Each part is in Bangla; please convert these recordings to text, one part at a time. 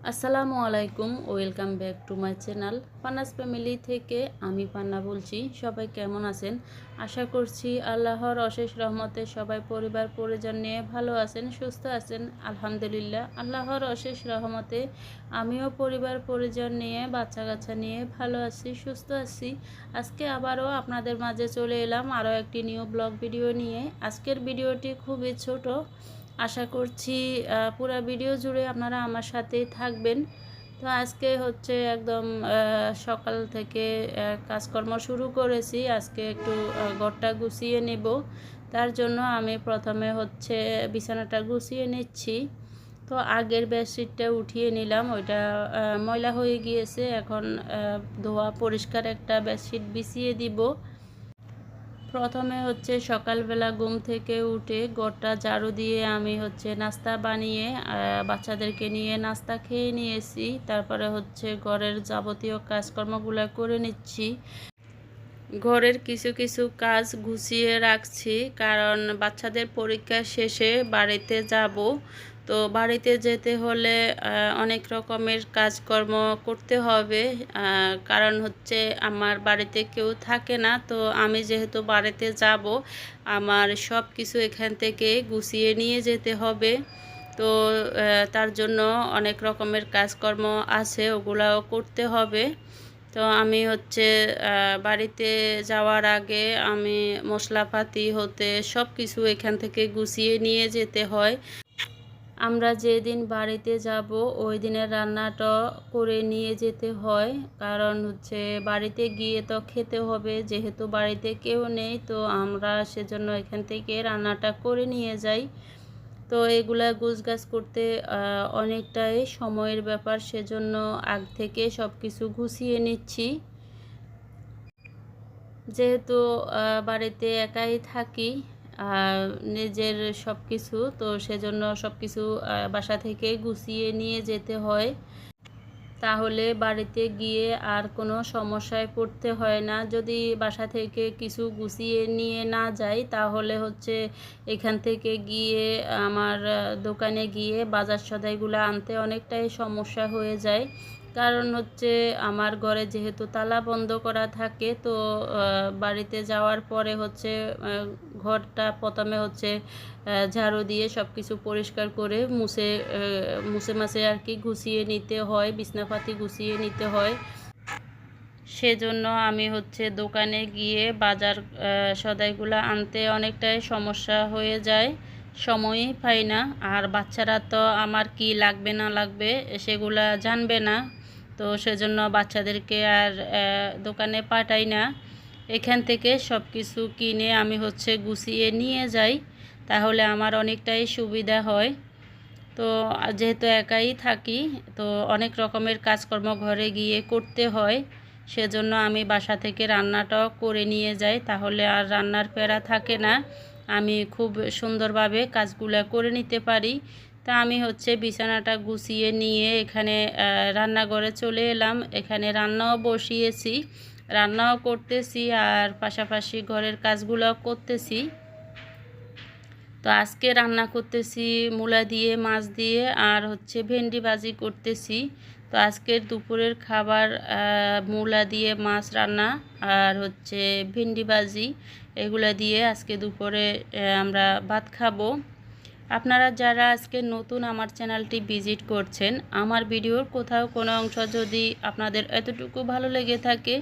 আসসালামু আলাইকুম, welcome back to my channel Panna's family থেকে আমি পান্না বলছি। সবাই কেমন আছেন? আশা করছি আল্লাহর অশেষ রহমতে সবাই পরিবার পরিজন নিয়ে ভালো আছেন, সুস্থ আছেন। আলহামদুলিল্লাহ, আল্লাহর অশেষ রহমতে আমিও পরিবার পরিজন নিয়ে বাচ্চা কাচ্চা নিয়ে ভালো আছি, সুস্থ আছি। আজকে আবারও আপনাদের মাঝে চলে এলাম আরও একটি নিউ ব্লগ ভিডিও নিয়ে। আজকের ভিডিওটি খুবই ছোট, আশা করছি পুরো ভিডিও জুড়ে আপনারা আমার সাথেই থাকবেন। তো আজকে হচ্ছে একদম সকাল থেকে কাজকর্ম শুরু করেছি। আজকে একটু ঘরটা গুছিয়ে নেব, তার জন্য আমি প্রথমে হচ্ছে বিছানাটা গুছিয়ে নিচ্ছি। তো আগের বেডশিটটা উঠিয়ে নিলাম, ওইটা ময়লা হয়ে গিয়েছে। এখন ধোয়া পরিষ্কার একটা বেডশিট বিছিয়ে দিব। প্রথমে হচ্ছে সকালবেলা ঘুম থেকে উঠে ঘরটা ঝাড়ু দিয়ে আমি হচ্ছে নাস্তা বানিয়ে বাচ্চাদেরকে নিয়ে নাস্তা খেয়ে নিয়েছি। তারপরে হচ্ছে ঘরের যাবতীয় কাজকর্মগুলো করে নিচ্ছি। ঘরের কিছু কিছু কাজ গুছিয়ে রাখছি, কারণ বাচ্চাদের পরীক্ষা শেষে বাড়িতে যাব। তো বাড়িতে যেতে হলে অনেক রকমের কাজকর্ম করতে হবে, কারণ হচ্ছে আমার বাড়িতে কেউ থাকে না। তো আমি যেহেতু বাড়িতে যাব, আমার সব কিছু এখান থেকে গুছিয়ে নিয়ে যেতে হবে। তো তার জন্য অনেক রকমের কাজকর্ম আছে, ওগুলাও করতে হবে। তো আমি হচ্ছে বাড়িতে যাওয়ার আগে আমি মশলাপাতি হতে সব কিছু এখান থেকে গুছিয়ে নিয়ে যেতে হয়। আমরা যেদিন বাড়িতে যাব ওই দিনের রান্নাটা করে নিয়ে যেতে হয়, কারণ হচ্ছে বাড়িতে গিয়ে তো খেতে হবে। যেহেতু বাড়িতে কেউ নেই, তো আমরা সেজন্য এখান থেকে রান্নাটা করে নিয়ে যাই। তো এগুলা গোছগাছ করতে অনেকটাই সময়ের ব্যাপার, সেজন্য আগ থেকে সব কিছু গুছিয়ে নিচ্ছি। যেহেতু বাড়িতে একাই থাকি, নিজের সব কিছু, তো সেজন্য সব কিছু বাসা থেকে গুছিয়ে নিয়ে যেতে হয়। তাহলে বাড়িতে গিয়ে আর কোনো সমস্যায় পড়তে হয় না। যদি বাসা থেকে কিছু গুছিয়ে নিয়ে না যাই, তাহলে হচ্ছে এখান থেকে গিয়ে আমার দোকানে গিয়ে বাজার সদাইগুলো আনতে অনেকটাই সমস্যা হয়ে যায়। কারণ হচ্ছে আমার ঘরে যেহেতু তালা বন্ধ করা থাকে, তো বাড়িতে যাওয়ার পরে হচ্ছে ঘরটা প্রথমে হচ্ছে ঝাড়ু দিয়ে সব কিছু পরিষ্কার করে মুছে মাছে আর কি গুছিয়ে নিতে হয়, বিছনাপাতি গুছিয়ে নিতে হয়। সেজন্য আমি হচ্ছে দোকানে গিয়ে বাজার সদাইগুলো আনতে অনেকটাই সমস্যা হয়ে যায়, সময়ই পাই না। আর বাচ্চারা তো আমার কি লাগবে না লাগবে সেগুলা জানবে না, তো সেজন্য বাচ্চাদেরকে আর দোকানে পাঠাই না। এখান থেকে সব কিছু কিনে আমি হচ্ছে গুছিয়ে নিয়ে যাই, তাহলে আমার অনেকটাই সুবিধা হয়। তো যেহেতু একাই থাকি, তো অনেক রকমের কাজকর্ম ঘরে গিয়ে করতে হয়, সেজন্য আমি বাসা থেকে রান্নাটাও করে নিয়ে যাই, তাহলে আর রান্নার প্যারা থাকে না। আমি খুব সুন্দরভাবে কাজগুলো করে নিতে পারি। তা আমি হচ্ছে বিছানাটা গুছিয়ে নিয়ে এখানে রান্নাঘরে চলে এলাম। এখানে রান্নাও বসিয়েছি, রান্নাও করতেছি, আর পাশাপাশি ঘরের কাজগুলোও করতেছি। তো আজকে রান্না করতেছি মূলা দিয়ে, মাছ দিয়ে, আর হচ্ছে ভেন্ডি ভাজি করতেছি। তো আজকের দুপুরের খাবার মূলা দিয়ে মাছ রান্না আর হচ্ছে ভেন্ডি ভাজি, এগুলা দিয়ে আজকে দুপুরে আমরা ভাত খাবো। আপনারা যারা আজকে নতুন আমার চ্যানেলটি ভিজিট করছেন, আমার ভিডিওর কোথাও কোনো অংশ যদি আপনাদের এতটুকু ভালো লেগে থাকে,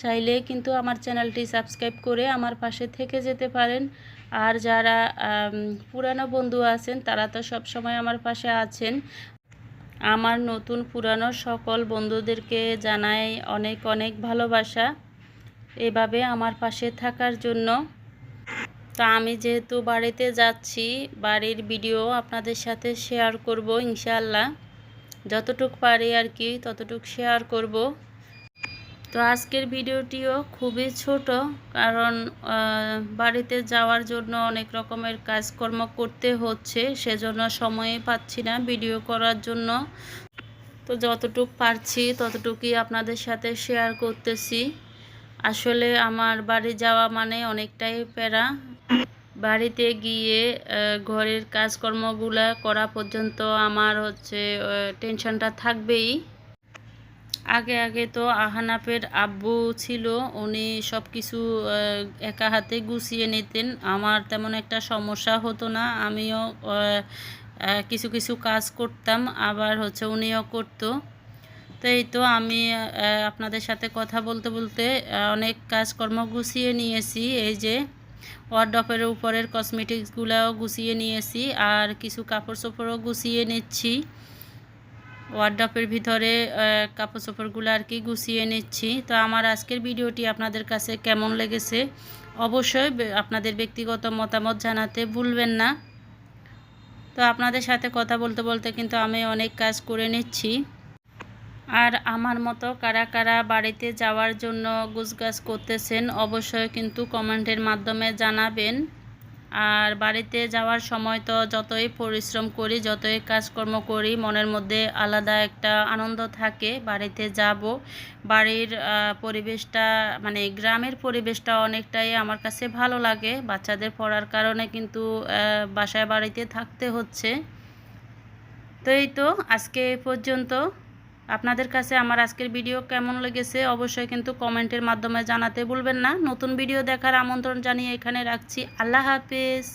চাইলে কিন্তু আমার চ্যানেলটি সাবস্ক্রাইব করে আমার পাশে থেকে যেতে পারেন। আর যারা পুরানো বন্ধু আছেন, তারা তো সব সময় আমার পাশে আছেন। আমার নতুন পুরানো সকল বন্ধুদেরকে জানাই অনেক অনেক ভালোবাসা, এভাবে আমার পাশে থাকার জন্য। তো আমি যেহেতু বাড়িতে যাচ্ছি, বাড়ির ভিডিও আপনাদের সাথে শেয়ার করব ইনশাআল্লাহ। যতটুক পারি আর কি ততটুক শেয়ার করব। তো আজকের ভিডিওটিও খুবই ছোট, কারণ বাড়িতে যাওয়ার জন্য অনেক রকমের কাজকর্ম করতে হচ্ছে, সেজন্য সময়ই পাচ্ছি না ভিডিও করার জন্য। তো যতটুক পারছি ততটুকুই আপনাদের সাথে শেয়ার করতেছি। আসলে আমার বাড়ি যাওয়া মানে অনেকটাই প্যারা। বাড়িতে গিয়ে ঘরের কাজকর্মগুলা করা পর্যন্ত আমার টেনশনটা থাকবেই। আগে তো আহানাফের আব্বু ছিল, উনি সব কিছু একা হাতে গুছিয়ে নিতেন। আমার তেমন একটা সমস্যা হতো না, আমিও কিছু কিছু কাজ করতাম, আবার উনিও করতো। তো এই তো আমি আপনাদের সাথে কথা বলতে বলতে অনেক কাজকর্ম গুছিয়ে নিয়েছি। এই যে ওয়ারড্রপের উপরের কসমেটিক্সগুলোও গুছিয়ে নিয়েছি, আর কিছু কাপড় চোপড়ও গুছিয়ে নিচ্ছি। ওয়ারড্রপের ভিতরে কাপড় চোপড়গুলো আর কি গুছিয়ে নিচ্ছি। তো আমার আজকের ভিডিওটি আপনাদের কাছে কেমন লেগেছে অবশ্যই আপনাদের ব্যক্তিগত মতামত জানাতে ভুলবেন না। তো আপনাদের সাথে কথা বলতে বলতে কিন্তু আমি অনেক কাজ করে নিচ্ছি। আর আমার মতো কারা কারা বাড়িতে যাওয়ার জন্য গুছগাছ করতেছেন অবশ্যই কিন্তু কমেন্টের মাধ্যমে জানাবেন। আর বাড়িতে যাওয়ার সময় তো যতই পরিশ্রম করি, যতই কাজকর্ম করি, মনের মধ্যে আলাদা একটা আনন্দ থাকে। বাড়িতে যাব, বাড়ির পরিবেশটা মানে গ্রামের পরিবেশটা অনেকটাই আমার কাছে ভালো লাগে। বাচ্চাদের পড়ার কারণে কিন্তু বাসায় বাড়িতে থাকতে হচ্ছে। তো এই তো আজকে এ পর্যন্ত। আপনাদের কাছে আমার আজকের ভিডিও কেমন লেগেছে অবশ্যই কিন্তু কমেন্টের মাধ্যমে জানাতে ভুলবেন না। নতুন ভিডিও দেখার আমন্ত্রণ জানিয়ে এখানে রাখছি। আল্লাহ হাফেজ।